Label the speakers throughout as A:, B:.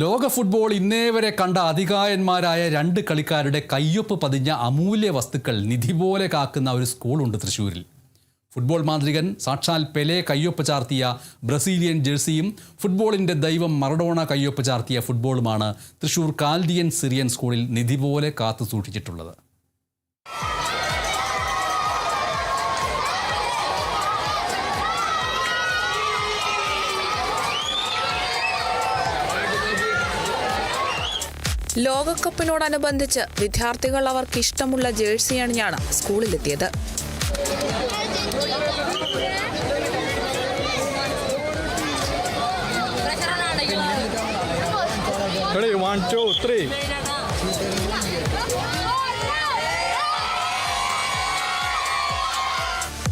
A: ലോക ഫുട്ബോൾ ഇന്നേ വരെ കണ്ട അതികായന്മാരായ രണ്ട് കളിക്കാരുടെ കയ്യൊപ്പ് പതിഞ്ഞ അമൂല്യ വസ്തുക്കൾ നിധി പോലെ കാക്കുന്ന ഒരു സ്കൂളുണ്ട് തൃശ്ശൂരിൽ. ഫുട്ബോൾ മാന്ത്രികൻ സാക്ഷാൽ പെലെ കയ്യൊപ്പ് ചാർത്തിയ ബ്രസീലിയൻ ജേഴ്സിയും ഫുട്ബോളിൻ്റെ ദൈവം മറഡോണ കയ്യൊപ്പ് ചാർത്തിയ ഫുട്ബോളുമാണ് തൃശ്ശൂർ കാൽഡിയൻ സിറിയൻ സ്കൂളിൽ നിധി പോലെ കാത്തു സൂക്ഷിച്ചിട്ടുള്ളത്.
B: ലോകകപ്പിനോടനുബന്ധിച്ച് വിദ്യാർത്ഥികൾ അവർക്ക് ഇഷ്ടമുള്ള ജേഴ്സി അണിഞ്ഞാണ് സ്കൂളിലെത്തിയത്.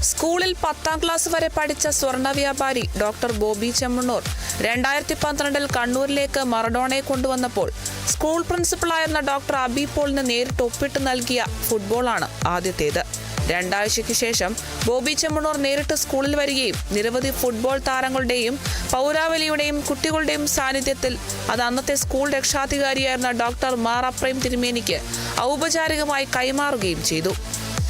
B: സ്കൂളിൽ 10ാം ക്ലാസ് വരെ പഠിച്ച സ്വർണ്ണ വ്യാപാരി ഡോക്ടർ ബോബി ചെമ്മണ്ണൂർ 2012 കണ്ണൂരിലേക്ക് മറഡോണയെ കൊണ്ടുവന്നപ്പോൾ സ്കൂൾ പ്രിൻസിപ്പളായിരുന്ന ഡോക്ടർ അബി പോളിന് നേരിട്ട് ഒപ്പിട്ട് നൽകിയ ഫുട്ബോളാണ് ആദ്യത്തേത്. 2 ആഴ്ചയ്ക്ക് ശേഷം ബോബി ചെമ്മണ്ണൂർ നേരിട്ട് സ്കൂളിൽ വരികയും നിരവധി ഫുട്ബോൾ താരങ്ങളുടെയും പൗരാവലിയുടെയും കുട്ടികളുടെയും സാന്നിധ്യത്തിൽ അത് അന്നത്തെ സ്കൂൾ രക്ഷാധികാരിയായിരുന്ന ഡോക്ടർ മാർ അപ്രൈം തിരുമേനിക്ക് ഔപചാരികമായി കൈമാറുകയും ചെയ്തു.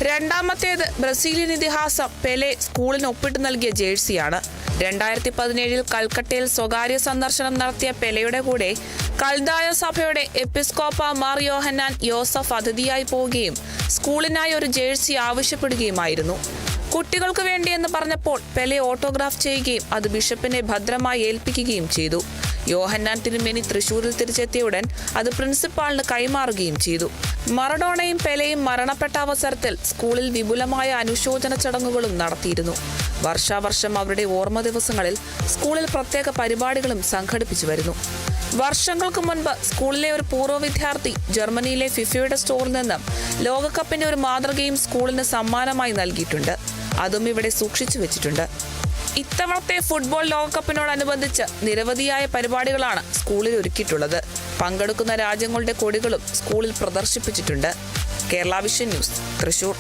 B: രണ്ടാമത്തേത് ബ്രസീലിയൻ ഇതിഹാസം പെലെ സ്കൂളിന് ഒപ്പിട്ട് നൽകിയ ജേഴ്സിയാണ്. 2017 കൽക്കട്ടയിൽ സ്വകാര്യ സന്ദർശനം നടത്തിയ പെലെയുടെ കൂടെ കൽദായ സഭയുടെ എപ്പിസ്കോപ്പ മാർ യോഹന്നാൻ യോസഫ് അതിഥിയായി പോവുകയും സ്കൂളിനായി ഒരു ജേഴ്സി ആവശ്യപ്പെടുകയുമായിരുന്നു. കുട്ടികൾക്ക് വേണ്ടിയെന്ന് പറഞ്ഞപ്പോൾ പെലെ ഓട്ടോഗ്രാഫ് ചെയ്യുകയും അത് ബിഷപ്പിനെ ഭദ്രമായി ഏൽപ്പിക്കുകയും ചെയ്തു. യോഹന്നാൻ തിരുമേനി തൃശൂരിൽ തിരിച്ചെത്തിയുടൻ അത് പ്രിൻസിപ്പാളിന് കൈമാറുകയും ചെയ്തു. മറഡോണയും പെലെയും മരണപ്പെട്ട അവസരത്തിൽ സ്കൂളിൽ വിപുലമായ അനുശോചന ചടങ്ങുകളും നടത്തിയിരുന്നു. വർഷാവർഷം അവരുടെ ഓർമ്മ ദിവസങ്ങളിൽ സ്കൂളിൽ പ്രത്യേക പരിപാടികളും സംഘടിപ്പിച്ചു വരുന്നു. വർഷങ്ങൾക്ക് മുൻപ് സ്കൂളിലെ ഒരു പൂർവ്വ വിദ്യാർത്ഥി ജർമ്മനിയിലെ ഫിഫയുടെ സ്റ്റോറിൽ നിന്നും ലോകകപ്പിന്റെ ഒരു മാതൃകയും സ്കൂളിന് സമ്മാനമായി നൽകിയിട്ടുണ്ട്. അതും ഇവിടെ സൂക്ഷിച്ചു വെച്ചിട്ടുണ്ട്. ഇത്തവണത്തെ ഫുട്ബോൾ ലോകകപ്പിനോടനുബന്ധിച്ച് നിരവധിയായ പരിപാടികളാണ് സ്കൂളിൽ ഒരുക്കിയിട്ടുള്ളത്. പങ്കെടുക്കുന്ന രാജ്യങ്ങളുടെ കൊടികളും സ്കൂളിൽ പ്രദർശിപ്പിച്ചിട്ടുണ്ട്. Kerala Vision News, Thrissur.